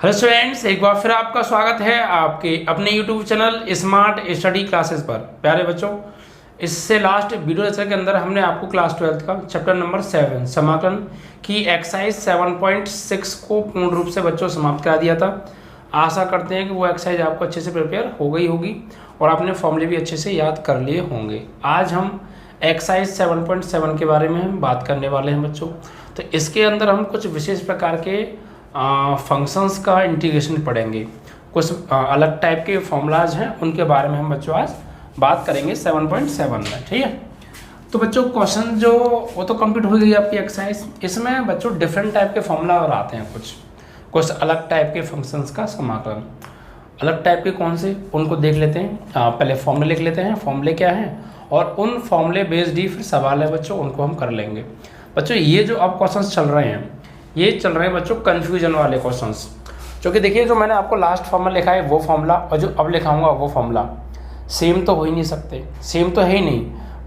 Hello students, एक बार फिर आपका स्वागत है आपके अपने YouTube channel smart study classes पर। प्यारे बच्चों, इससे लास्ट वीडियो लेक्चर के अंदर हमने आपको क्लास 12 का चैप्टर नंबर 7 समाकलन की एक्सरसाइज 7.6 को पूर्ण रूप से बच्चों समाप्त करा दिया था। आशा करते हैं कि वो एक्सरसाइज आपको अच्छे से प्रिपेयर हो गई होगी और आपने फॉर्मूले भी अच्छे से याद कर लिए होंगे। आज हम एक्सरसाइज 7.7 के बारे में बात करने वाले हैं बच्चों। तो इसके अंदर हम कुछ विशेष प्रकार के फंक्शंस का इंटीग्रेशन पढ़ेंगे। कुछ अलग टाइप के फॉर्मूलाज हैं, उनके बारे में हम बच्चों आज बात करेंगे 7.7 में। ठीक है, तो बच्चों क्वेश्चन जो वो तो कंप्लीट हो गई आपकी एक्सरसाइज। इसमें बच्चों डिफरेंट टाइप के फॉर्मूला और आते हैं, कुछ अलग टाइप के फंक्शंस का समाकलन। अलग टाइप के कौन से, उनको देख लेते हैं। पहले फॉर्मूले लिख लेते हैं, फॉर्मूले क्या हैं, और उन फॉर्मूले बेस्ड ही फिर सवाल है बच्चों, उनको हम कर लेंगे। बच्चों ये जो अब क्वेश्चन चल रहे हैं, ये चल रहे हैं बच्चों कन्फ्यूजन वाले क्वेश्चंस। क्योंकि देखिए, जो मैंने आपको लास्ट फॉर्मूला लिखा है वो फॉर्मूला और जो अब लिखाऊंगा वो फॉर्मूला सेम तो हो ही नहीं सकते। सेम तो है ही नहीं,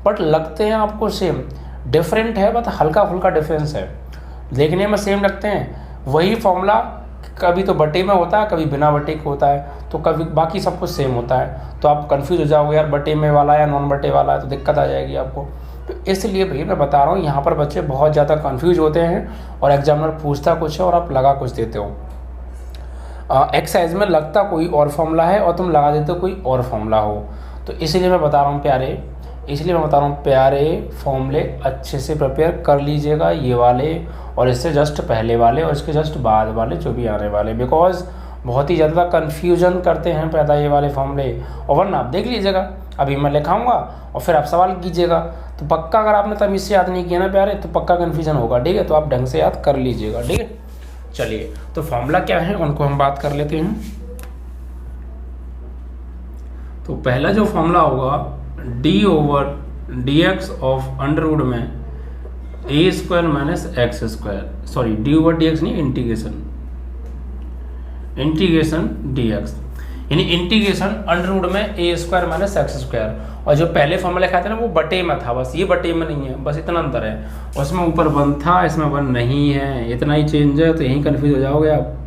बट लगते हैं आपको सेम। डिफरेंट है, बट हल्का फुल्का डिफरेंस है। देखने में सेम लगते हैं। वही फॉर्मूला कभी तो बटे में होता है, कभी बिना बटे के होता है, तो कभी बाकी सब कुछ सेम होता है। तो आप कन्फ्यूज हो जाओगे, यार बटे में वाला या नॉन बटे वाला है, तो दिक्कत आ जाएगी आपको। तो इसलिए भैया मैं बता रहा हूँ, यहाँ पर बच्चे बहुत ज़्यादा कंफ्यूज होते हैं और एग्जामिनर पूछता कुछ है और आप लगा कुछ देते हो। एक्सरसाइज में लगता कोई और फॉर्मूला है और तुम लगा देते हो कोई और फॉर्मूला हो। तो इसलिए मैं बता रहा हूँ प्यारे, फॉर्मूले अच्छे से प्रिपेयर कर लीजिएगा, ये वाले और इससे जस्ट पहले वाले और इसके जस्ट बाद वाले जो भी आने वाले, बिकॉज बहुत ही ज़्यादा कन्फ्यूजन करते हैं पैदा ये वाले फॉर्मूले। और वरना आप देख लीजिएगा, अभी मैं लिखाऊंगा और फिर आप सवाल कीजिएगा, तो पक्का अगर आपने तमीज़ से याद नहीं किया ना प्यारे, तो पक्का कन्फ्यूजन होगा। ठीक है, तो आप ढंग से याद कर लीजिएगा। ठीक है, चलिए तो फॉर्मूला क्या है उनको हम बात कर लेते हैं। तो पहला जो फॉर्मूला होगा d/dx ऑफ अंडर रूट में a² minus x², sorry d/dx नहीं, इंटीग्रेशन dx, यानी इंटीग्रेशन अंडर रूट में a² माइनस x²। और जो पहले फॉर्मूला लिखा था ना वो बटे में था, बस ये बटे में नहीं है, बस इतना अंतर है। उसमें ऊपर 1 था, इसमें 1 नहीं है, इतना ही चेंज है, तो यहीं कन्फ्यूज हो जाओगे आप।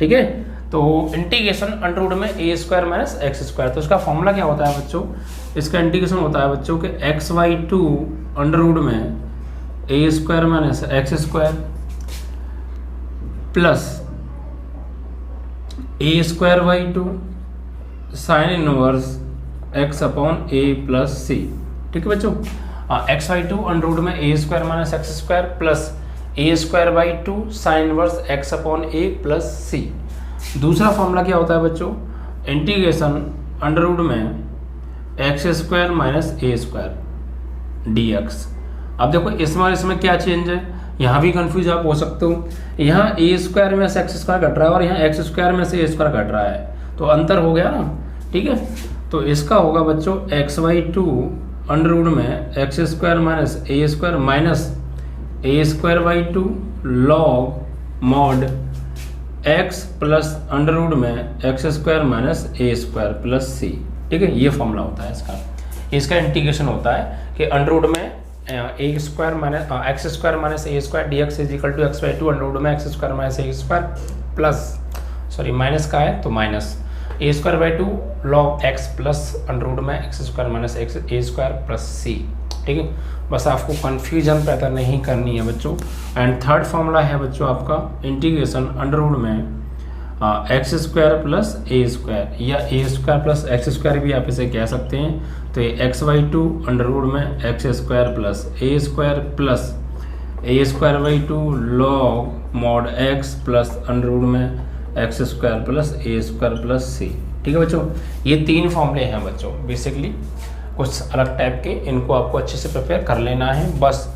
ठीक है, तो इंटीग्रेशन अंडर रूट में a² माइनस x²। तो इसका फॉर्मूला क्या होता है बच्चों, इसका इंटीग्रेशन होता है बच्चों के x/2 अंडर रूट में a² minus x² plus a²/2 sine inverse x/a plus c। ठीक है बच्चों, x/2 अंडर रूट में a² minus x² plus a²/2 sine inverse x/a plus c। दूसरा फॉर्मूला क्या होता है बच्चों, इंटीग्रेशन अंडर रूट में x² माइनस a² dx। अब देखो इसमें क्या चेंज है, यहाँ भी कंफ्यूज आप हो सकते हो। यहाँ a² में से x² घट रहा है और यहाँ x² में से a² घट रहा है, तो अंतर हो गया ना। ठीक है, तो इसका होगा बच्चों x/2 अंडर रूट में x² minus a² minus a²/2 log mod x plus under root में x² minus a² plus c। ठीक है, ये फॉर्मूला होता है इसका इंटीग्रेशन होता है कि अंडर रूट में a² minus x² minus a² dx is equal to x/2 under root में x² minus a² plus, sorry minus का है तो minus a²/2 log x plus under root में x² minus a² plus c। ठीक है, बस आपको कन्फ्यूजन पैदा नहीं करनी है बच्चों। एंड थर्ड फॉर्मूला है बच्चों आपका इंटीग्रेशन अंडर रूट में x² प्लस a² या a² प्लस x² भी आप इसे कह सकते हैं। तो ये x/2 अंडर रूट में x² plus a² plus a²/2 log mod x plus under root में x² plus a² plus c। ठीक है बच्चों, ये 3 फॉर्मूले हैं बच्चों, बेसिकली कुछ अलग टाइप के, इनको आपको अच्छे से प्रिपेयर कर लेना है। बस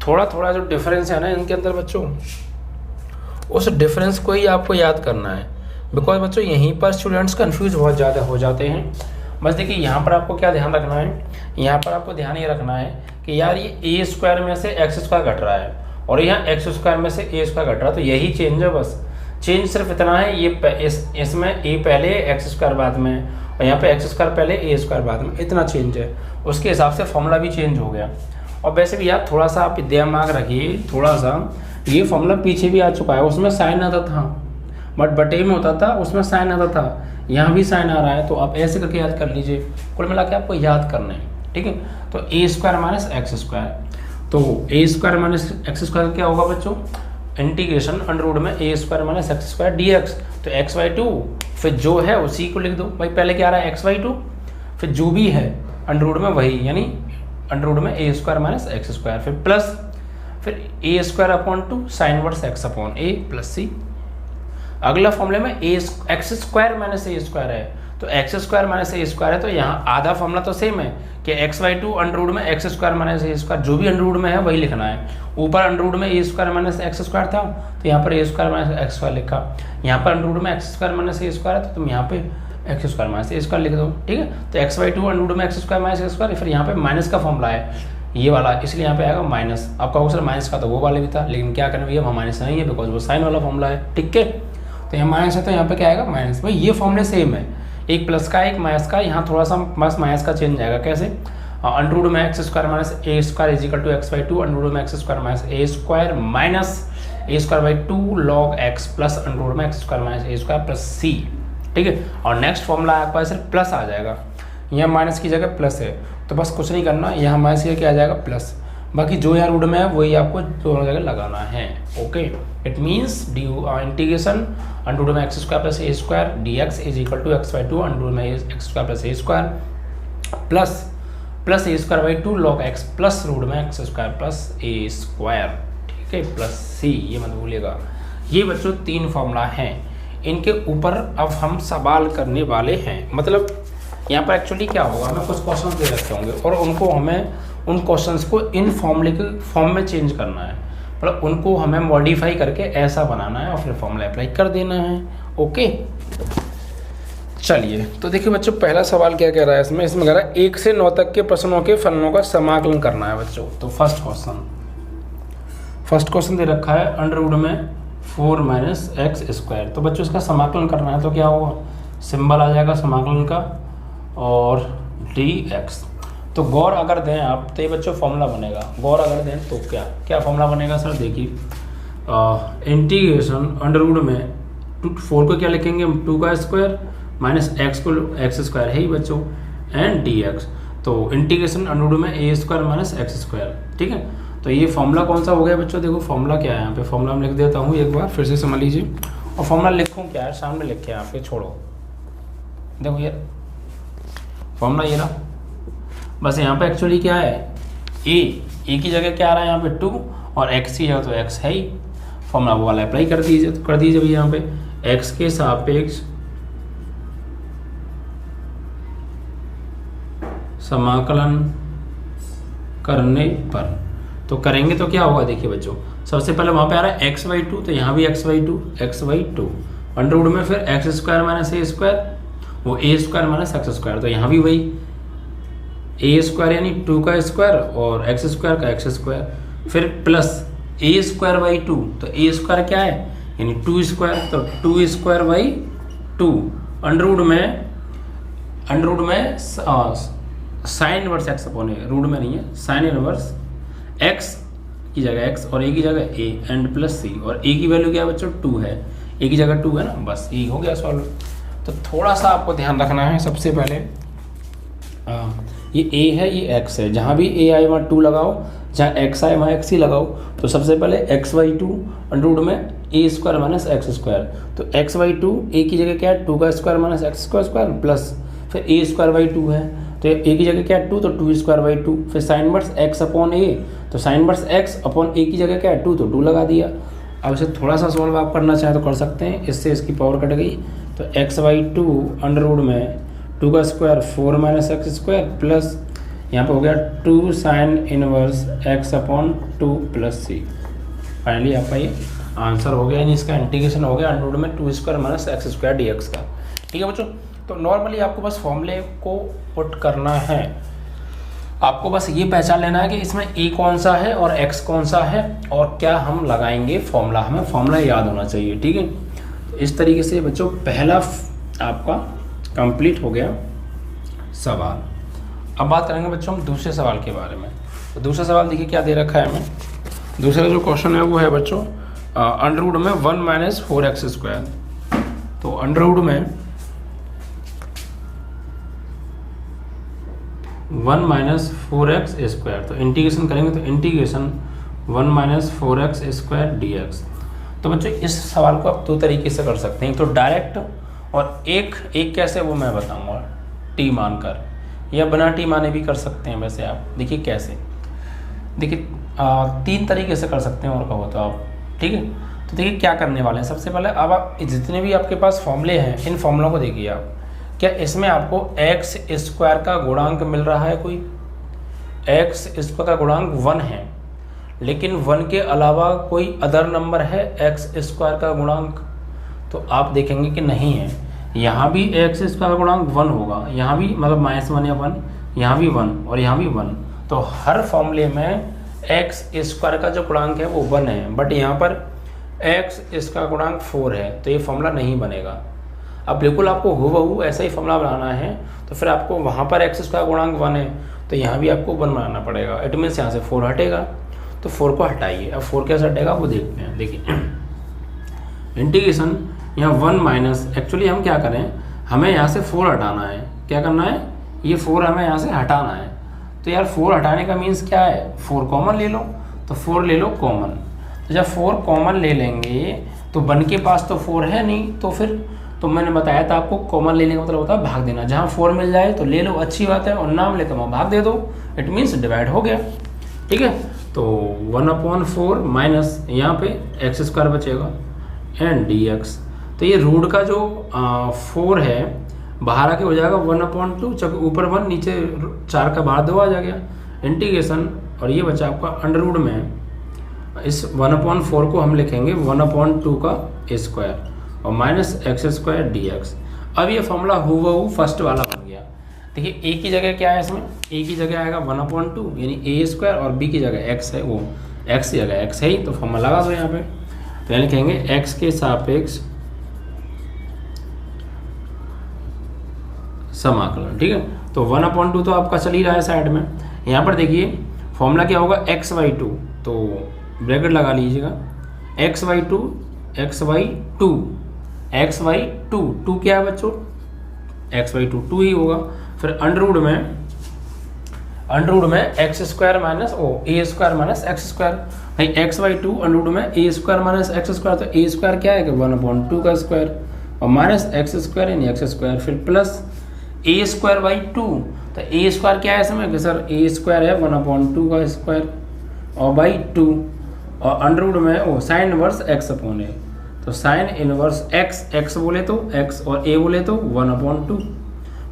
थोड़ा थोड़ा जो डिफरेंस है ना इनके अंदर बच्चों, उस डिफरेंस को ही आपको याद करना है, बिकॉज बच्चों यहीं पर स्टूडेंट्स कंफ्यूज बहुत ज़्यादा हो जाते हैं। बस देखिए, यहाँ पर आपको क्या ध्यान रखना है, यहाँ पर आपको ध्यान ये रखना है कि यार ये a² में से x² घट रहा है और यहाँ x² में से a² घट रहा है, तो यही चेंज है। बस चेंज सिर्फ इतना है, ये इसमें a पहले x² बाद में और यहाँ पे x² पहले a² बाद में, इतना चेंज है। उसके हिसाब से फॉर्मूला भी चेंज हो गया। और वैसे भी यार थोड़ा सा आप दिमाग रखिए, थोड़ा सा ये फॉर्मूला पीछे भी आ चुका है, उसमें साइन आता था, बट बटे में होता था, उसमें साइन आता था, यहाँ भी साइन आ रहा है, तो आप ऐसे करके याद कर लीजिए। कुल मिला के आपको याद करना है, ठीक है। तो a square minus x square, तो a square minus x square क्या होगा बच्चों, इंटीग्रेशन अंडर रूट में a square minus x square d x. तो एक्स बाई टू, फिर जो है उसी को लिख दो भाई, पहले क्या आ रहा है एक्स बाई टू, फिर जो भी है अंडर रूट में वही, यानी अंडर रूट में a square minus x square, फिर प्लस, फिर a square upon two sine inverse x upon a plus c. अगला फॉर्मूले में a x square minus a square है, तो x square minus a square है, तो यहाँ आधा फॉर्मूला तो सेम है कि x by two under root में x square minus a square, जो भी अंडर रूट में है वही लिखना है। ऊपर अंडर रूट में a square minus x square था, तो यहाँ पर a square minus x square लिखा। यहाँ पर अंडर रूट में x square minus a square है, तो तुम यहाँ पे x square minus a square लिख दो, ठीक है। तो x by two under root में x square minus x square, फिर यहाँ पे माइनस का फॉर्मूला है ये वाला, इसलिए यहाँ पे आएगा माइनस। आपका सर माइनस का तो वो वाले भी था, लेकिन क्या करें भैया, माइनस नहीं है बिकॉज वो साइन वाला फॉर्मूला है, ठीक है। तो यहाँ माइनस है, तो यहाँ पे क्या आएगा माइनस। भाई ये फॉर्मूले सेम है, एक प्लस का एक माइनस का, यहाँ थोड़ा सा बस माइनस का चेंज आएगा। कैसे, अंडर रूट में x square minus a square is equal to x by two under root में x square minus a square minus a square by two log x plus under root में x square minus a square plus c, ठीक है। और next formula आपके पास सिर्फ plus आ जाएगा, यहाँ minus की जगह प्लस है, तो बस कुछ नहीं करना, यहाँ माइनस की क्या आ जाएगा प्लस, बाकी जो यहाँ रूट में है वही आपको दोनों जगह लगाना है, okay. It means d integration under root में x square plus a square d x is equal to x by two under root में x square plus a square plus a square by two log x plus root में x square plus a square, ठीक है, plus सी, ये मत भूलिएगा। ये बच्चों तीन फॉर्मूला हैं, इनके ऊपर अब हम सवाल करने वाले हैं। मतलब यहाँ पर एक्चुअली क्या होगा, हमें कुछ क्वेश्चन दे रखे होंगे और उनको हमें उन क्वेश्चंस को इन फॉर्मूले के फॉर्म में चेंज करना है, मतलब उनको हमें मॉडिफाई करके ऐसा बनाना है और फिर फॉर्मूला अप्लाई कर देना है, ओके। चलिए तो देखिए बच्चों, पहला सवाल क्या कह रहा है इसमें कह रहा है 1 से 9 तक के प्रश्नों के फलनों का समाकलन करना है बच्चों। तो फर्स्ट क्वेश्चन दे रखा है अंडर रूट में 4 माइनस एक्स स्क्वायर, तो बच्चों इसका समाकलन करना है, तो क्या होगा, सिंबल आ जाएगा समाकलन का और डी एक्स। तो गौर अगर दें आप तो ये बच्चों फॉर्मूला बनेगा, गौर अगर दें तो क्या फॉर्मूला बनेगा सर, देखिए इंटीग्रेशन अंडर रूट में 4 को क्या लिखेंगे, 2 का स्क्वायर माइनस एक्स को एक्स स्क्वायर है ही बच्चों एंड डी एक्स। तो इंटीग्रेशन अंडर रूट में a square minus x square, ठीक है। तो ये फॉर्मूला कौन सा हो गया बच्चों, देखो फॉर्मूला क्या है यहाँ पे, फॉर्मूला मैं लिख देता हूँ एक बार फिर से समझ लीजिए। और फॉर्मूला लिखूँ क्या है, सामने लिखे यहाँ पे, छोड़ो देखो यार फॉर्मूला ये रहा, बस यहाँ पे एक्चुअली क्या है, ए की जगह क्या आ रहा है यहाँ पे 2 और एक्स की जगह तो एक्स है ही, फॉर्मूला वो वाला अप्लाई कर दीजिए। तो कर दीजिए भैया यहाँ पे एक्स के सापेक्ष समाकलन करने पर, तो करेंगे तो क्या होगा, देखिए बच्चों सबसे पहले वहाँ पे आ रहा है एक्स बाई टू, तो यहाँ भी x by two under root में फिर x square minus a square, वो a square minus x square, तो यहाँ भी वही ए स्क्वायर यानी 2 का स्क्वायर और एक्स स्क्वायर का एक्स स्क्वायर, फिर प्लस ए स्क्वायर बाई 2, तो ए स्क्वायर क्या है यानी 2 स्क्वायर, तो 2 स्क्वायर बाई 2 अंडर रूट में साइन इनवर्स एक्स अपॉन ए, रूट में नहीं है, साइन इनवर्स एक्स की जगह एक्स और ए की जगह ए एंड प्लस सी, और ए की वैल्यू क्या है बच्चों 2 है, ए की जगह 2 है ना, बस ये हो गया सॉल्व। तो थोड़ा सा आपको ध्यान रखना है, सबसे पहले ये a है ये x है, जहाँ भी a आए वहाँ 2 लगाओ, जहाँ x आए वहाँ x ही लगाओ। तो सबसे पहले x बाई 2 अंडर रूट में a square minus x square, तो x बाई 2 a की जगह क्या है 2 का square minus x square plus फिर a स्क्वायर बाई 2 है, तो a की जगह क्या है 2, तो 2 स्क्वायर बाई 2, फिर sign inverse x upon a, तो sign inverse x upon a की जगह क्या है 2, तो 2 लगा दिया। अब इसे थोड़ा सा सॉल्व आप करना चाहें तो कर सकते हैं, इससे इसकी पावर कट गई, तो x बाई 2 अंडर रूट में 2 का square 4 minus x square plus यहाँ पे हो गया 2 sine inverse x upon 2 plus c. Finally आपका ये आंसर हो गया, यानी इसका इंटीग्रेशन हो गया अंडर रूट में 2 square minus x square d x का, ठीक है बच्चों। तो नॉर्मली आपको बस फॉर्मूले को पुट करना है, आपको बस ये पहचान लेना है कि इसमें a कौन सा है और x कौन सा है और क्या हम लगाएंगे फॉर्मूला, हमें फॉर्मूला याद होना चाहिए, ठीक है। तो इस तरीके से बच्चों पहला आपका कंप्लीट हो गया सवाल। अब बात करेंगे बच्चों हम दूसरे सवाल के बारे में। तो दूसरा सवाल देखिए क्या दे रखा है हमें, दूसरा जो क्वेश्चन है वो है बच्चों अंडर रूट में 1 माइनस 4 एक्स स्क्वायर, तो अंडर रूट में 1 माइनस 4x स्क्वायर, तो इंटीग्रेशन करेंगे तो integration 1 minus 4x square dx। तो बच्चों इस सवाल को आप दो तरीके से कर सकते हैं, तो डायरेक्ट और एक कैसे वो मैं बताऊंगा, टी मानकर या बिना टी माने भी कर सकते हैं। वैसे आप देखिए कैसे, देखिए 3 तरीके से कर सकते हैं और कहो तो आप, ठीक है। तो देखिए क्या करने वाले हैं, सबसे पहले अब आप जितने भी आपके पास फॉर्मूले हैं इन फॉर्मूलों को देखिए आप, क्या इसमें आपको एक्स स्क्वायर का गुणांक मिल रहा है, कोई एक्स स्क्वायर का गुणांक 1 है, लेकिन 1 के अलावा कोई अदर नंबर है एक्स स्क्वायर का गुणांक, तो आप देखेंगे कि नहीं है। यहाँ भी एक्स स्क्वायर का गुणांक 1 होगा, यहाँ भी मतलब -1 या 1, यहाँ भी 1 और यहाँ भी 1, तो हर फॉर्मूले में एक्स स्क्वायर का जो गुणांक है वो 1 है, बट यहाँ पर एक्स इसका गुणांक 4 है, तो ये फॉर्मूला नहीं बनेगा। अब बिल्कुल आपको हूबहू ऐसा ही फॉर्मूला बनाना है, तो फिर आपको वहाँ पर एक्स स्क्वायर गुणांक 1 है, तो यहाँ भी आपको 1 बनाना पड़ेगा। इट मीन्स यहाँ से 4 हटेगा, तो 4 को हटाइए। अब 4 कैसे हटेगा वो देखते हैं। देखिए इंटीग्रेशन यहाँ 1 माइनस, एक्चुअली हम क्या करें, हमें यहाँ से 4 हटाना है। क्या करना है, ये 4 हमें यहाँ से हटाना है। तो यार 4 हटाने का मीन्स क्या है, 4 कॉमन ले लो, तो 4 ले लो कॉमन। तो जब 4 कॉमन ले लेंगे तो 1 के पास तो 4 है नहीं, तो फिर तो मैंने बताया था आपको कॉमन लेने का मतलब होता है भाग देना। जहाँ 4 मिल जाए तो ले लो, अच्छी बात है, और नाम ले तो वहाँ भाग दे दो, इट मीन्स डिवाइड हो गया, ठीक है। तो 1/4 माइनस यहाँ पे एक्स स्क्वायर बचेगा एंड dx। तो ये रूट का जो 4 है बाहर आके हो जाएगा 1/2, जब ऊपर 1 नीचे 4 का बाहर 2 आ जा गया, इंटीग्रेशन, और ये बचा आपका अंडर रूट में इस 1/4 को हम लिखेंगे 1/2 का स्क्वायर और माइनस एक्स स्क्वायर dx। अब ये फॉर्मूला हूबहू फर्स्ट वाला बन गया। देखिए ए की जगह क्या है, इसमें ए की जगह आएगा 1/2 यानी ए स्क्वायर, और बी की जगह एक्स है, वो एक्स की जगह एक्स है ही, तो फॉर्मूला लगा दो यहाँ पे। तो यहाँ लिखेंगे एक्स के सापेक्ष समाकलन, ठीक है। तो 1/2 तो आपका चल ही रहा है साइड में। यहाँ पर देखिए फॉर्मूला क्या होगा, x/2, तो ब्रैकेट लगा लीजिएगा, x/2 2 क्या है बच्चों, x/2 2 ही होगा। फिर अंडर रूट में x square minus a square minus x square, भाई x/2 अंडर रूट में a square minus x square, तो ए स्क्वायर क्या है कि 1/2 का स्क्वायर और माइनस एक्स स्क्वायर यानी एक्स स्क्वायर, फिर प्लस ए स्क्वायर बाई 2। तो ए स्क्वायर क्या है इसमें कि सर ए स्क्वायर है 1/2 का स्क्वायर और बाई 2, और अंडर रूट में साइन इनवर्स एक्स अपॉन ए, तो साइन इनवर्स एक्स बोले तो एक्स और ए बोले तो 1/2।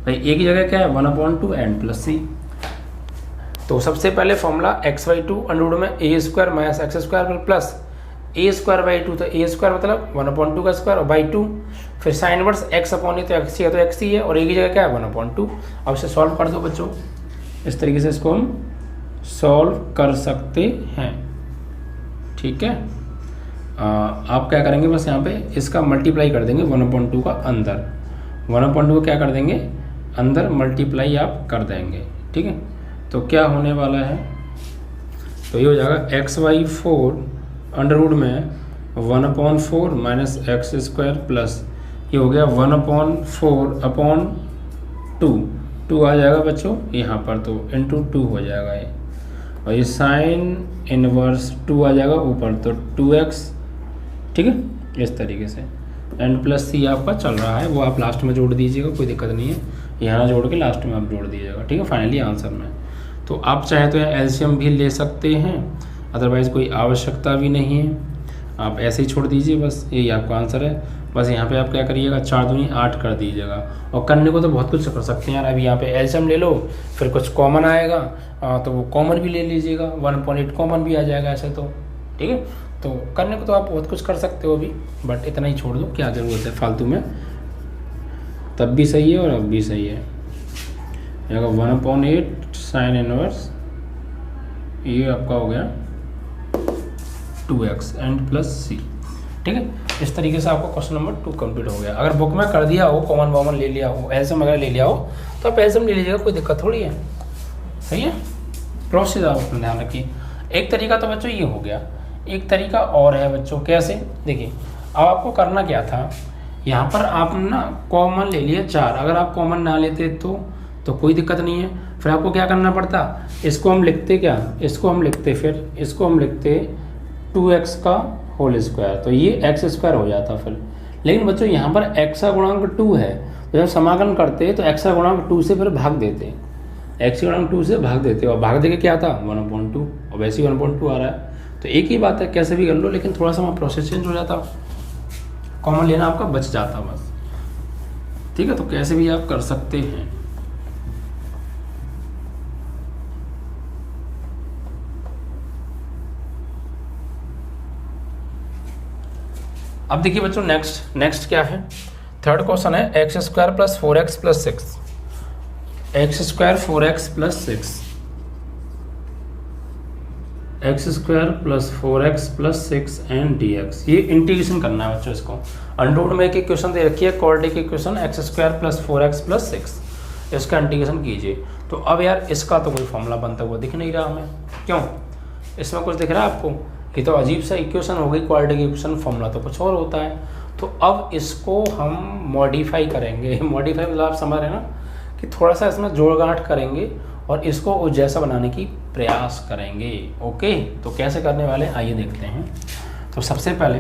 भाई ए की जगह क्या है 1/2 एंड प्लस सी। तो सबसे पहले फॉर्मूला x/2 अंडर रूट में a square minus x square plus a square by 2, तो ए स्क्वायर मतलब 1/2 का स्क्वायर और बाई 2, फिर साइन इनवर्स एक्स अपॉन ए, तो एक्स ही है तो एक्स ही है, और ए की जगह क्या है 1/2। अब इसे सॉल्व कर दो बच्चों, इस तरीके से इसको हम सॉल्व कर सकते हैं, ठीक है। आप क्या करेंगे, बस यहाँ पे इसका मल्टीप्लाई कर देंगे 1/2 का अंदर, 1/2 को क्या कर देंगे अंदर मल्टीप्लाई आप कर देंगे, ठीक है। तो क्या होने वाला है, तो ये हो जाएगा x/4 अंडर रूट में 1/4 माइनस एक्स स्क्वायर प्लस ये हो गया 1/4/2 आ जाएगा बच्चों यहाँ पर, तो इंटू 2 हो जाएगा ये, और ये साइन इनवर्स 2 आ जाएगा ऊपर, तो 2x, ठीक है, इस तरीके से। एंड प्लस सी आपका चल रहा है, वो आप लास्ट में जोड़ दीजिएगा, कोई दिक्कत नहीं है, यहाँ जोड़ के लास्ट में आप जोड़ दीजिएगा, ठीक है, फाइनली आंसर में। तो आप चाहे तो एलसीएम भी ले सकते हैं, अदरवाइज़ कोई आवश्यकता भी नहीं है, आप ऐसे ही छोड़ दीजिए, बस यही आपका आंसर है। बस यहाँ पे आप क्या करिएगा 4 दूनी 8 कर दीजिएगा, और करने को तो बहुत कुछ कर सकते हैं यार। अभी यहाँ पे एलसीएम ले लो, फिर कुछ कॉमन आएगा तो वो कॉमन भी ले लीजिएगा, 1/8 कॉमन भी आ जाएगा ऐसे, तो ठीक है। तो करने को तो आप बहुत कुछ कर सकते हो अभी, बट इतना ही छोड़ दो, क्या ज़रूरत है फालतू में, तब भी सही है और अब भी सही है। यहाँ 1/8 साइन इनवर्स ये आपका हो गया 2x एंड प्लस सी, ठीक है। इस तरीके से आपका क्वेश्चन नंबर 2 कंप्लीट हो गया। अगर बुक में कर दिया हो, कॉमन वॉमन ले लिया हो, एलसीएम वगैरह ले लिया हो, तो आप एलसीएम ले लीजिएगा, कोई दिक्कत थोड़ी है, सही है। प्रोसेस आप अपना ध्यान रखिए। एक तरीका तो बच्चों ये हो गया, एक तरीका और है बच्चों, कैसे, देखिए अब आपको करना क्या था, यहाँ पर आप ना कॉमन ले लिया 4, अगर आप कॉमन ना लेते तो कोई दिक्कत नहीं है। फिर आपको क्या करना पड़ता, इसको हम लिखते क्या, इसको हम लिखते 2x का होल स्क्वायर, तो ये x स्क्वायर हो जाता फिर। लेकिन बच्चों यहाँ पर x का गुणांक 2 है, तो जब समाकलन करते तो x का गुणांक 2 से फिर भाग देते, x का गुणांक 2 से भाग देते, और भाग देके क्या था 1/2, और वैसे ही 1/2 आ रहा है। तो एक ही बात है, कैसे भी कर लो, लेकिन थोड़ा सा वहाँ प्रोसेस चेंज हो जाता, कॉमन लेना आपका बच जाता बस। ठीक है, तो कैसे भी आप कर सकते हैं। अब देखिए बच्चों नेक्स्ट क्या है, थर्ड क्वेश्चन है x² + 4x + 6, x² 4x + 6, x² + 4x + 6 and dx। ये इंटीग्रेशन करना है बच्चों, इसको अंडररूट में एक इक्वेशन दे रखी है, क्वाड्रेटिक इक्वेशन x² + 4x + 6, इसका इंटीग्रेशन कीजिए। तो अब यार इसका तो कोई फॉर्मूला बनता हुआ दिख नहीं रहा हमें, क्यों, इसमें कुछ दिख रहा है आपको, ये तो अजीब सा इक्वेशन हो गई, क्वाड्रेटिक इक्वेशन, फॉर्मूला तो कुछ और होता है। तो अब इसको हम मॉडिफाई करेंगे, मॉडिफाई मतलब आप समझ रहे हैं ना, कि थोड़ा सा इसमें जोड़ गांठ करेंगे और इसको जैसा बनाने की प्रयास करेंगे। ओके, तो कैसे करने वाले आइए देखते हैं। तो सबसे पहले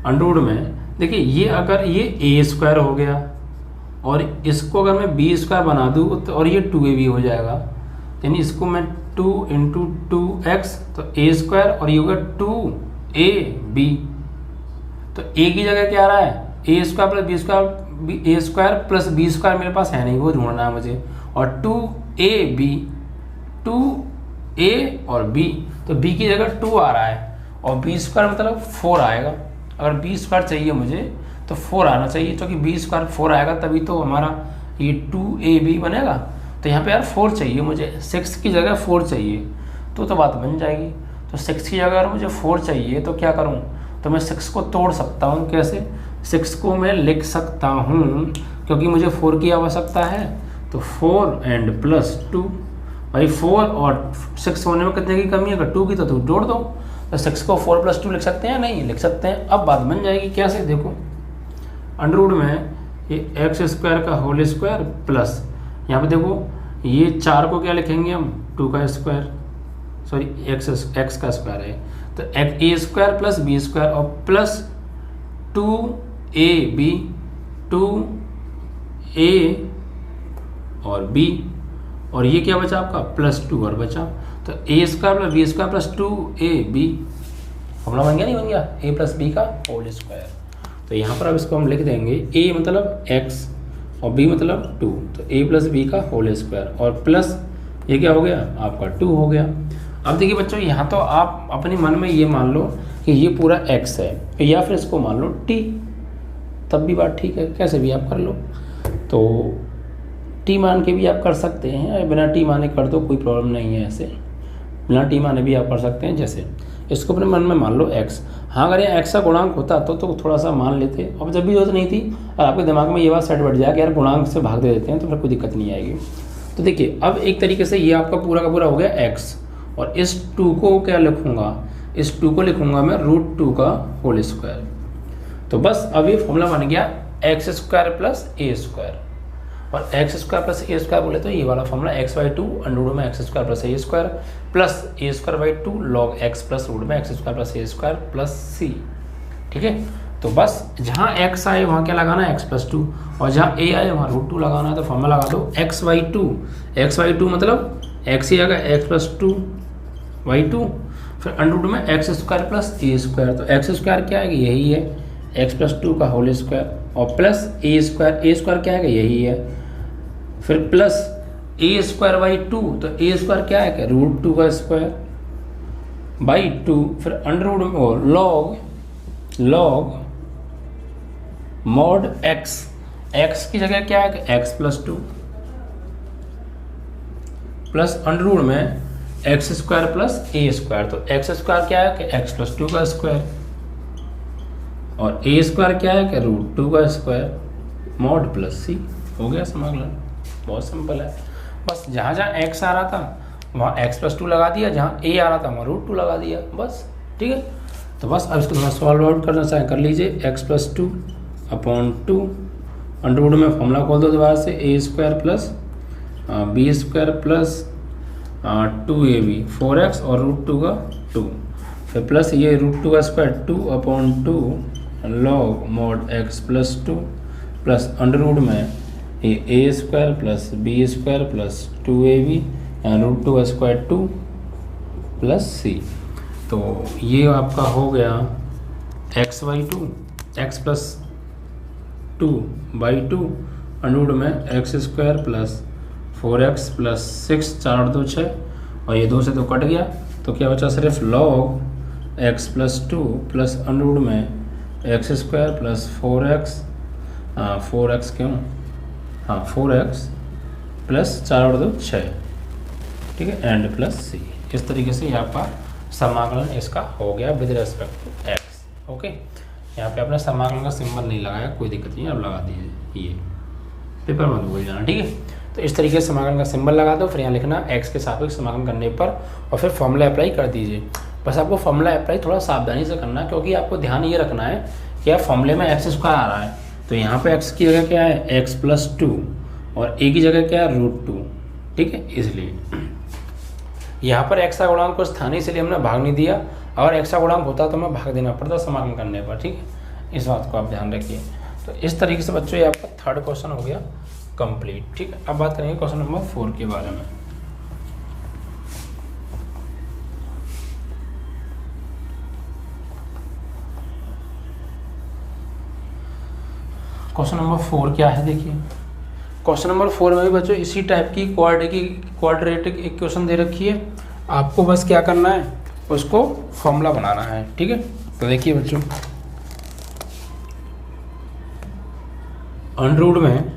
अंडररूट में देखिए, ये अगर ये a² हो गया और इसको अगर मैं b² बना दूँ तो और ये 2ab हो जाएगा, यानी इसको मैं 2 × 2x तो a² और ये होगा 2ab। तो a की जगह क्या आ रहा है, a² + b² मेरे पास है नहीं, वो ढूंढना है मुझे, और 2ab 2a और b, तो b की जगह 2 आ रहा है और b² मतलब 4 आएगा। अगर b² चाहिए मुझे तो 4 आना चाहिए, क्योंकि b² 4 आएगा तभी तो हमारा ये 2ab बनेगा। तो यहाँ पे यार 4 चाहिए मुझे, 6 की जगह 4 चाहिए, तो बात बन जाएगी। तो 6 की जगह अगर मुझे 4 चाहिए तो क्या करूँ, तो मैं 6 को तोड़ सकता हूँ। कैसे, 6 को मैं लिख सकता हूँ, क्योंकि मुझे 4 की आवश्यकता है, तो 4 एंड +2, भाई 4 और 6 होने में कितने की कमी है, अगर 2 की तो जोड़ दो। तो 6 को 4 + 2 लिख सकते हैं, नहीं लिख सकते हैं। अब बात बन जाएगी कैसे, देखो अंडररूट में ये x² का होल स्क्वायर प्लस, यहाँ पे देखो ये 4 को क्या लिखेंगे हम, 2 का स्क्वायर, सॉरी x का स्क्वायर है, तो a² + b² और प्लस 2ab 2a और b, और ये क्या बचा आपका +2 और बचा, तो a² + b² + 2ab, फॉर्मूला बन गया नहीं बन गया, a + b का होल स्क्वायर। तो यहाँ पर अब इसको हम लिख देंगे, a मतलब x और b मतलब 2, तो a + b का होल स्क्वायर और प्लस ये क्या हो गया आपका 2 हो गया। अब देखिए बच्चों, यहाँ तो आप अपने मन में ये मान लो कि ये पूरा x है, या फिर इसको मान लो t, तब भी बात ठीक है, कैसे भी आप कर लो। तो t मान के भी आप कर सकते हैं, बिना t माने कर दो, कोई प्रॉब्लम नहीं है, ऐसे बिना t माने भी आप कर सकते हैं। जैसे इसको अपने मन में मान लो x, हाँ अगर ये x का गुणांक होता तो थोड़ा सा मान लेते, अब जब भी जरूरत नहीं थी, और आपके दिमाग में ये बात सेट बैठ जाए कि यार गुणांक से भाग दे देते हैं, तो फिर कोई दिक्कत नहीं आएगी। तो देखिए अब एक तरीके से ये आपका पूरा का पूरा हो गया x, और इस 2 को क्या लिखूंगा, इस 2 को लिखूंगा मैं √2 का होल स्क्वायर। तो बस अब ये फॉर्मूला बन गया x² + a², और x² + a² बोले तो ये वाला फॉर्मूला x/2 अंडररूट में x² + a² plus a²/2 log x plus root में x² + a² प्लस c। ठीक है, तो बस जहाँ x आए वहाँ क्या लगाना है, x + 2, और जहाँ a आए वहाँ √2 लगाना है। तो फॉर्मूला लगा दो x/2 मतलब x ही आएगा x + 2/2, फिर अंडररूट में x² + a², तो x² क्या आएगा, यही है x + 2 का होल स्क्वायर, और प्लस a² क्या आएगा, यही है, फिर प्लस a²/2, तो a² क्या है, √2 का स्क्वायर बाई 2, फिर अंडररूट में और log mod x की जगह क्या है, x + 2 प्लस अंडररूट में x² + a², तो x² क्या है, x + 2 का स्क्वायर, और a² क्या है, √2 का स्क्वायर mod प्लस c। हो गया समाकलन, बहुत सिंपल है। बस जहाँ जहाँ x आ रहा था वहाँ x + 2 लगा दिया, जहाँ a आ रहा था वहाँ √2 लगा दिया, बस ठीक है। तो बस अब इसको थोड़ा सॉल्व आउट करना चाहे कर लीजिए, x + 2 अपॉन 2 अंडर रूट में फॉर्मूला खोल दो दोबारा से a square plus b square plus 2ab 4x और रूट 2 का 2, फिर प्लस ये रूट 2 का square 2 upon 2 log mod x plus 2 plus under root में ये a square plus b square plus 2ab root 2 का स्क्वायर 2 प्लस c। तो ये आपका हो गया x/2 x plus 2/2 under root में x square plus 4x plus 6 4 और 2 6 और ये 2 से 2 कट गया, तो क्या बचा सिर्फ log x plus 2 plus under root में एक्स स्क्वायर प्लस 4x क्यों 4x प्लस 4 और 2 6, ठीक है, एंड प्लस c। इस तरीके से यहाँ पर समाकलन इसका हो गया with respect to x। Okay, यहाँ पे आपने समाकलन का सिंबल नहीं लगाया, कोई दिक्कत नहीं है, अब लगा दीजिए, ये पेपर मत भूल जाना, ठीक है। तो इस तरीके से समाकलन का सिंबल लगा दो, फिर यहाँ लिखना x के सापेक्ष समाकलन करने पर और फिर फॉर्मूला अप्लाई कर दीजिए। बस आपको फॉर्मूला अप्लाई थोड़ा सावधानी से करना है, क्योंकि आपको ध्यान ये रखना है कि आप फॉर्मूले में एक्स स्क्वायर आ रहा है, तो यहाँ पे x की जगह क्या है x प्लस 2 और a की जगह क्या है रूट 2, ठीक है। इसलिए यहाँ पर x का गुणांक कुछ था नहीं, इसलिए हमने भाग नहीं दिया, और x का गुणांक होता तो हमें भाग देना पड़ता समाकलन करने पर, ठीक है। इस बात को आप ध्यान रखिए। तो इस तरीके से बच्चों ये आपका थर्ड क्वेश्चन हो गया कंप्लीट, ठीक है। अब बात करेंगे क्वेश्चन नंबर 4 के बारे में। क्वेश्चन नंबर 4 क्या है, देखिए क्वेश्चन नंबर 4 में भी बच्चों इसी टाइप की क्वाड्रेटिक इक्वेशन दे रखी है, आपको बस क्या करना है, उसको फॉर्मूला बनाना है, ठीक है। तो देखिए बच्चों, अंडर रूट में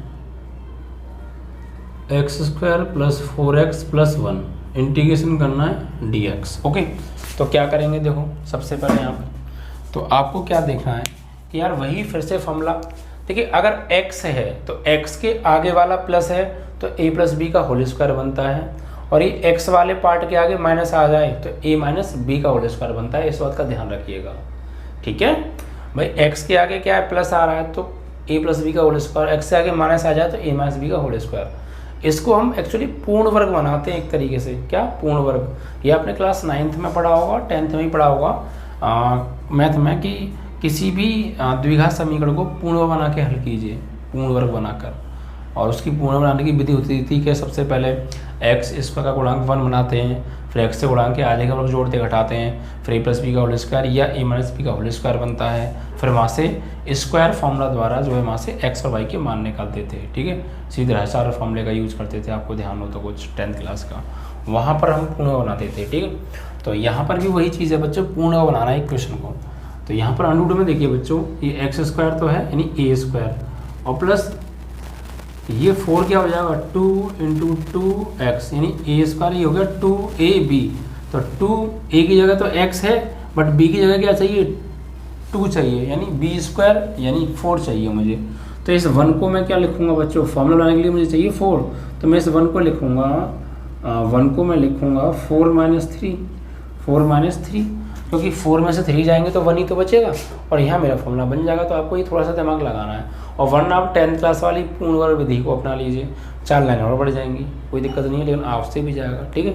x square plus 4x plus 1 integration करना है dx। ओके, तो क्या करेंगे, देखो सबसे पहले यहाँ पर तो आपको क्या देखना है कि यार वही फिर से फॉर्मूला, देखिए अगर x है तो x के आगे वाला प्लस है तो a प्लस बी का होल स्क्वायर बनता है, और ये x वाले पार्ट के आगे माइनस आ जाए तो a माइनस बी का होल स्क्वायर बनता है। इस बात का ध्यान रखिएगा, ठीक है भाई। x के आगे क्या है, प्लस आ रहा है तो a प्लस बी का होल स्क्वायर, x से आगे माइनस आ जाए तो a माइनस बी का होल स्क्वायर। इसको हम एक्चुअली पूर्ण वर्ग बनाते हैं एक तरीके से, क्या पूर्ण वर्ग। ये आपने क्लास 9th में पढ़ा होगा, 10th में ही पढ़ा होगा मैथ में, कि किसी भी द्विघात समीकरण को पूर्ण बना के हल कीजिए, पूर्ण वर्ग बनाकर। और उसकी पूर्ण बनाने की विधि होती थी कि सबसे पहले एक्स स्क्वायर का गुणांक 1 बनाते हैं, फिर एक्स से गुणांक के आधे का वर्ग जोड़ते घटाते हैं, फिर ए प्लस बी का होल स्क्वायर या ए माइनस बी का होल स्क्वायर बनता है, फिर वहाँ से स्क्वायर फॉर्मूला द्वारा जो है वहाँ से एक्स और वाई के मान निकालते थे, ठीक है। सीधे हसार फॉर्मूले का यूज करते थे, आपको ध्यान हो तो कुछ 10th क्लास का, वहाँ पर हम पूर्ण बनाते थे, ठीक है। तो यहाँ पर भी वही चीज़ है बच्चों, पूर्ण बनाना है इक्वेशन को। तो यहाँ पर अंडर रूट में देखिए बच्चों, ये एक्स स्क्वायर तो है यानी ए स्क्वायर, और प्लस ये 4 क्या हो जाएगा 2 इंटू 2x यानी ए स्क्वायर, ये हो गया 2ab। तो 2a की जगह तो x है, बट b की जगह क्या चाहिए 2 चाहिए, यानी b स्क्वायर यानी 4 चाहिए मुझे। तो इस 1 को मैं क्या लिखूंगा बच्चों, फॉर्मूला बनाने के लिए मुझे चाहिए 4, तो मैं इस 1 को लिखूंगा 4 माइनस 3, क्योंकि 4 में से 3 जाएंगे तो 1 ही तो बचेगा, और यहाँ मेरा फॉर्मूला बन जाएगा। तो आपको ये थोड़ा सा दिमाग लगाना है, और वरना आप 10th क्लास वाली पूर्ण वर्ग विधि को अपना लीजिए, 4 लाइन और बढ़ जाएंगी, कोई दिक्कत नहीं है, लेकिन आपसे भी जाएगा, ठीक है।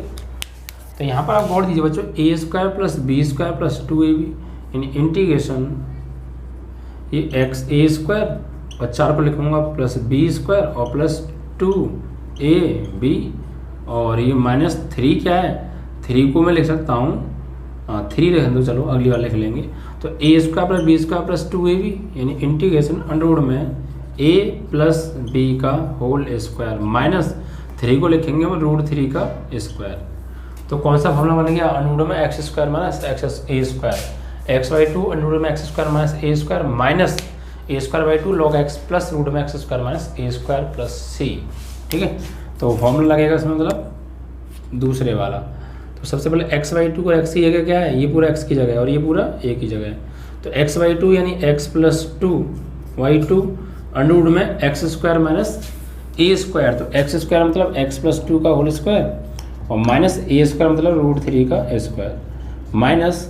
तो यहाँ पर आप गौर दीजिए बच्चों, a square plus b square plus 2ab यानी इंटीग्रेशन ये एक्स ए स्क्वायर और 4 को लिखूँगा प्लस बी स्क्वायर और प्लस 2ab, और ये माइनस 3 क्या है, 3 को मैं लिख सकता हूँ 3 रहने दो, चलो अगली बार लिख लेंगे। तो a square plus b square plus 2ab यानी इंटीग्रेशन अंडर रूट में a प्लस बी का होल स्क्वायर माइनस 3 को लिखेंगे और रूट 3 का स्क्वायर। तो कौन सा फॉर्मूला बन गया, अंडर रूट में x square minus x a square, x/2 under root में x square minus a square minus a square by 2 log x plus root में x square minus a square plus c, ठीक है। तो formula लगेगा इसमें मतलब दूसरे वाला। तो सबसे पहले x/2 को x की जगह क्या है, ये पूरा x की जगह है और ये पूरा a की जगह है। तो x/2 यानी x plus 2y2 under root में x square minus a square, तो एक्स स्क्वायर मतलब x प्लस 2 का होल स्क्वायर और माइनस ए स्क्वायर मतलब रूट 3 का स्क्वायर माइनस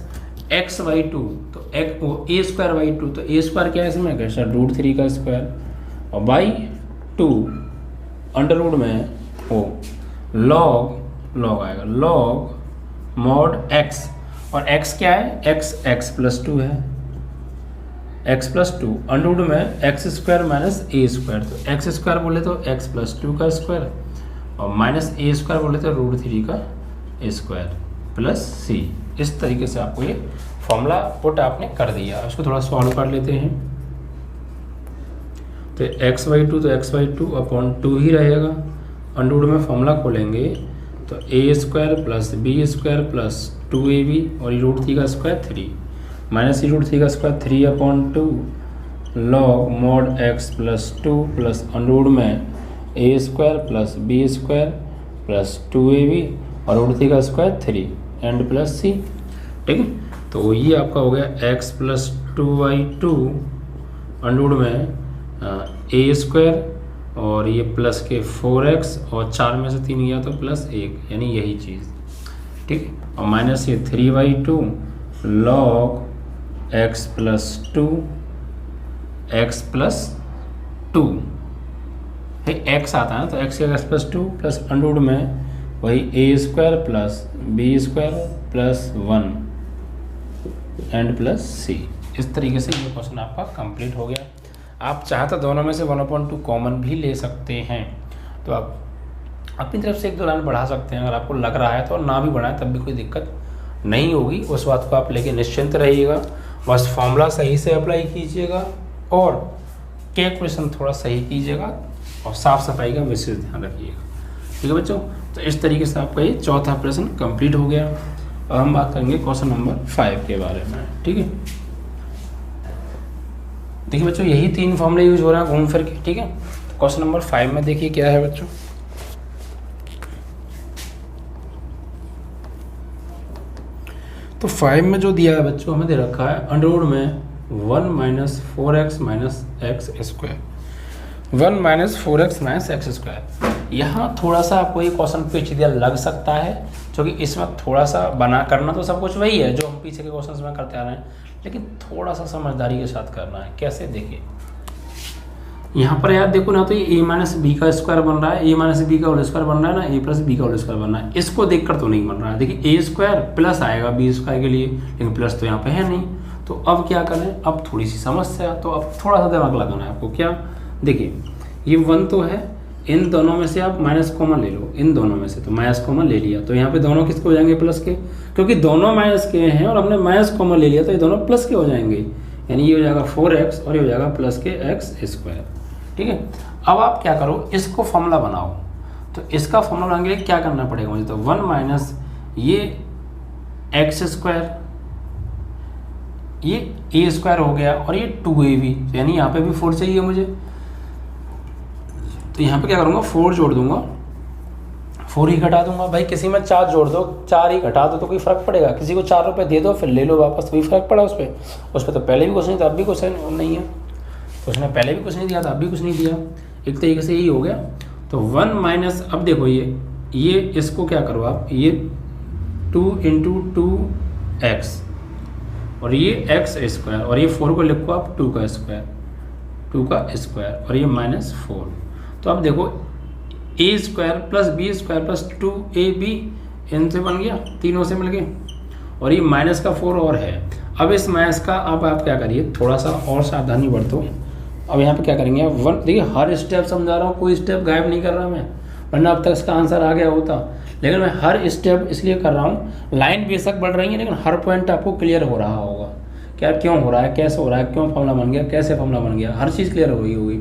x/2, तो ए स्क्वायर बाई टू, तो ए स्क्वायर क्या है इसमें कैसा √3 का स्क्वायर और बाई 2 अंडर रूट में वो लॉग आएगा लॉग मॉड x, और x क्या है x प्लस 2 है, x प्लस 2 अंडर रूट में x square minus a square, तो एक्स स्क्वायर बोले तो x प्लस 2 का स्क्वायर और माइनस ए स्क्वायर बोले तो √3 का स्क्वायर प्लस c। इस तरीके से आपको ये फॉर्मूला पुट आपने कर दिया। इसको थोड़ा सॉल्व कर लेते हैं। तो x/2 तो x/2 अपॉन 2 ही रहेगा। अंडर रूट में फॉर्मूला खोलेंगे तो a square plus b square plus 2ab और √3 का स्क्वायर 3 माइनस √3 का square 3 upon 2 log mod x plus 2 plus under root में a square plus b square plus 2ab और √3 का स्क्वायर 3 एंड प्लस c। ठीक है, तो ये आपका हो गया x प्लस 2/2 अंडर रूट में a स्क्वायर और ये प्लस के 4x और 4 में से 3 गया तो प्लस 1, यानी यही चीज़। ठीक, और माइनस ये 3/2 log x plus 2 x plus 2 है, x आता है तो x plus 2 plus under root में वही a square plus b square plus 1 and plus c। इस तरीके से ये क्वेश्चन आपका कंप्लीट हो गया। आप चाहे तो दोनों में से 1/2 कॉमन भी ले सकते हैं, तो आप अपनी तरफ से 1-2 लाइन बढ़ा सकते हैं। अगर आपको लग रहा है तो ना भी बढ़ाएं तब भी कोई दिक्कत नहीं होगी, उस बात को आप लेके निश्चिंत रहिएगा। बस फॉर्मूला सही से अप्लाई कीजिएगा और कैलकुलेशन थोड़ा सही कीजिएगा और साफ़ सफाई का विशेष ध्यान रखिएगा। ठीक है बच्चों, तो इस तरीके से आपका ये चौथा प्रश्न कंप्लीट हो गया। अब हम बात करेंगे क्वेश्चन नंबर 5 के बारे में। ठीक है, देखिए बच्चों यही 3 फॉर्मूले यूज हो रहे हैं घूम फिर के। ठीक है, तो क्वेश्चन नंबर 5 में देखिए क्या है बच्चों। तो 5 में जो दिया है बच्चों हमें दे रखा है अंडर रूट में 1 minus 4x minus x square, 1 minus 4x minus x square. यहाँ थोड़ा सा आपको ये क्वेश्चन पेचीदा लग सकता है, क्योंकि इसमें थोड़ा सा बना करना तो सब कुछ वही है जो हम पीछे के क्वेश्चन में करते आ रहे हैं, लेकिन थोड़ा सा समझदारी के साथ करना है। कैसे, देखिए यहाँ पर यार देखो ना, तो ये a माइनस बी का स्क्वायर बन रहा है, a माइनस बी का होल स्क्वायर बन रहा है ना, a प्लस बी का होल स्क्वायर बन रहा है। इसको देखकर तो नहीं बन रहा है। देखिए a स्क्वायर प्लस आएगा b स्क्वायर के लिए, लेकिन प्लस तो यहाँ पे है नहीं। तो अब क्या करें, अब थोड़ी सी समस्या, तो अब थोड़ा सा दिमाग लगाना है आपको। क्या, देखिए ये 1 तो है, इन दोनों में से आप माइनस कॉमन ले लो, इन दोनों में से तो माइनस कॉमन ले लिया, तो यहाँ पे दोनों किसके हो जाएंगे, प्लस के, क्योंकि दोनों माइनस के हैं और हमने माइनस कॉमन ले लिया तो ये दोनों प्लस के हो जाएंगे, यानी ये हो जाएगा 4x और ये हो जाएगा प्लस के एक्स स्क्वायर। ठीक है, अब आप क्या करो, इसको फॉर्मूला बनाओ। तो इसका फॉर्मूला बनाने के लिए क्या करना पड़ेगा मुझे, तो 1 माइनस ये एक्स स्क्वायर, ये ए स्क्वायर हो गया और ये 2ab, यानी यहाँ पे भी 4 चाहिए मुझे। तो यहाँ पे क्या करूँगा, 4 जोड़ दूंगा, 4 ही घटा दूंगा। भाई किसी में 4 जोड़ दो, 4 ही घटा दो तो कोई फर्क पड़ेगा, किसी को 4 रुपये दे दो फिर ले लो वापस, तो भी फर्क पड़ा उस पर तो पहले भी कुछ नहीं था, अब भी कुछ नहीं है, तो उसने पहले भी कुछ नहीं दिया था, अब भी कुछ नहीं दिया। एक तरीके से यही हो गया। तो 1 माइनस, अब देखो ये इसको क्या करो आप, ये 2 × 2x और ये एक्स स्क्वायर और ये 4 को लिखो आप 2 का स्क्वायर और ये -4। तो अब देखो a square plus b square plus 2ab इनसे बन गया, तीनों से मिल गए, और ये माइनस का 4 और है। अब इस माइनस का अब आप क्या करिए, थोड़ा सा और सावधानी बरतो। अब यहाँ पे क्या करेंगे आप, 1, देखिए हर स्टेप समझा रहा हूँ, कोई स्टेप गायब नहीं कर रहा मैं, वरना अब तक इसका आंसर आ गया होता। लेकिन मैं हर स्टेप इसलिए कर रहा हूँ, लाइन बेशक बढ़ रही है लेकिन हर पॉइंट आपको क्लियर हो रहा होगा, क्या क्यों हो रहा है, कैसे हो रहा है, क्यों फॉर्मूला बन गया, कैसे फॉर्मूला बन गया, हर चीज़ क्लियर हो गई होगी।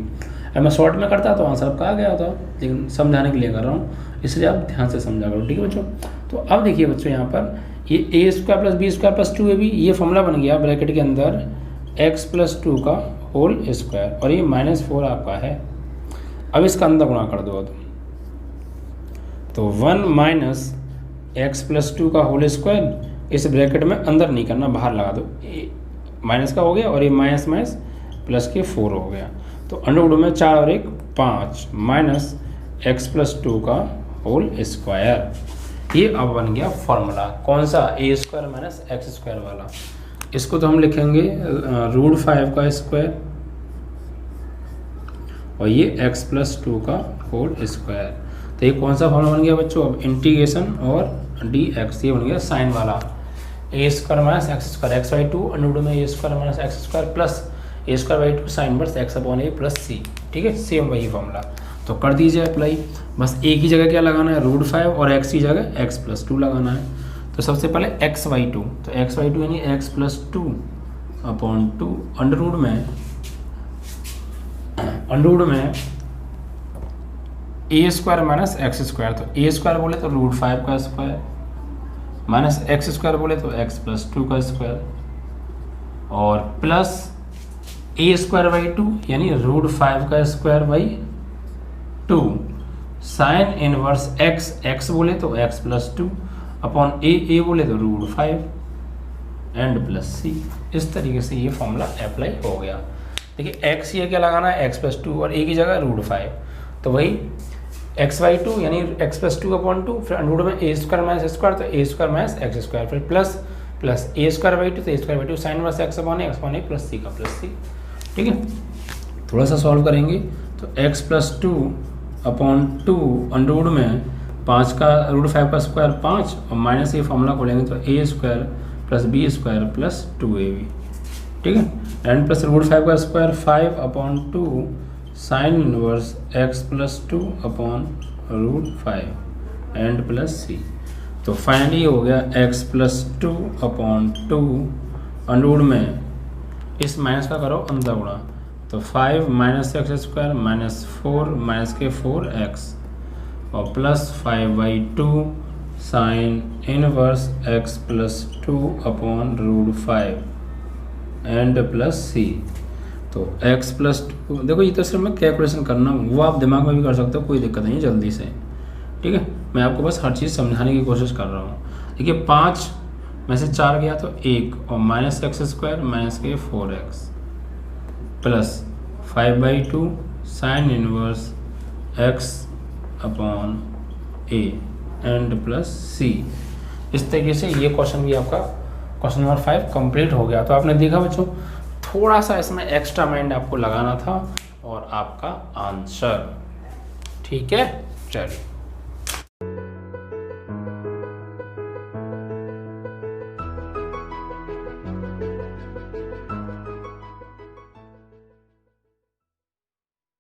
अगर मैं शॉर्ट में करता तो आंसर आपका आ गया होता, लेकिन समझाने के लिए कर रहा हूँ, इसलिए आप ध्यान से समझा करो। ठीक है बच्चों, तो अब देखिए बच्चों यहाँ पर ये a square plus b square plus 2ab, ये फॉर्मूला बन गया ब्रैकेट के अंदर x प्लस 2 का होल स्क्वायर और ये -4 आपका है। अब इसका अंदर गुणा कर दो, तो 1 माइनस एक्स प्लस 2 का होल स्क्वायर, इस ब्रैकेट में अंदर नहीं करना, बाहर लगा दो, माइनस का हो गया और ये माइनस माइनस प्लस के 4 हो गया। तो अंडर रूट में 4 और 1 5 माइनस एक्स प्लस 2 का होल स्क्वायर। ये अब बन गया फॉर्मूला, कौन सा, a square minus x square वाला। इसको तो हम लिखेंगे रूट 5 का स्क्वायर और ये x प्लस 2 का होल स्क्वायर। तो ये कौन सा फॉर्मूला बन गया बच्चों? अब इंटीग्रेशन और dx, ये बन गया साइन वाला a square minus x square x by two under root में a square minus x square plus a square by two sine inverse x upon a plus c. ठीक है, सेम वही formula. तो कर दीजिए अप्लाई। बस ए की जगह क्या लगाना है? रूट 5 और x की जगह x प्लस 2 लगाना है। तो सबसे पहले x बाई टू, तो x बाई टू यानी x plus 2 upon 2 under root में a square minus x square. तो ए स्क्वायर बोले तो रूट 5 का स्क्वायर माइनस एक्स स्क्वायर बोले तो एक्स प्लस 2 का स्क्वायर और प्लस ए स्क्वायर बाई 2 यानी रूट 5 का square by 2 sine inverse x, x बोले तो एक्स प्लस 2 अपॉन ए बोले तो रूट 5 एंड प्लस सी। इस तरीके से ये फॉर्मूला अप्लाई हो गया। देखिए एक्स ये क्या लगाना है? एक्स प्लस 2 और ए की जगह रूट 5। तो वही एक्स बाई 2 यानी एक्स प्लस 2 अपॉन 2 फिर अंडर रूट में ए स्क्वायर माइनस स्क्वायर तो a square minus x square फिर प्लस ए स्क्वायर बाई 2 तो a square by 2 sine inverse x upon a plus c का plus c. ठीक है, थोड़ा सा सॉल्व करेंगे तो x plus 2 upon 2 under root में 5 का रूट 5 का स्क्वायर 5 और माइनस ये फॉर्मूला खोलेंगे तो a square plus b square plus 2ab। ठीक है, एंड प्लस रूट 5 का square 5 upon 2 sine inverse x plus 2 upon root 5 and plus c. तो फाइनली हो गया x plus 2 upon 2 under root में इस माइनस का करो अंदर गुणा तो 5 minus x square minus 4 minus के 4x और plus 5 by 2 sine inverse x plus 2 upon root 5 and plus c. तो x प्लस 2, देखो ये तो सिर्फ मैं कैलकुलेशन करना हूँ, वो आप दिमाग में भी कर सकते हो, कोई दिक्कत नहीं जल्दी से। ठीक है, मैं आपको बस हर चीज़ समझाने की कोशिश कर रहा हूँ। देखिए 5 में से 4 गया तो 1 और माइनस एक्स स्क्वायर माइनस के 4x plus 5 by 2 sine inverse x upon a and plus c। इस तरीके से ये क्वेश्चन भी आपका क्वेश्चन नंबर 5 कंप्लीट हो गया। तो आपने देखा बच्चों, थोड़ा सा इसमें एक्स्ट्रा माइंड आपको लगाना था और आपका आंसर। ठीक है, चलिए।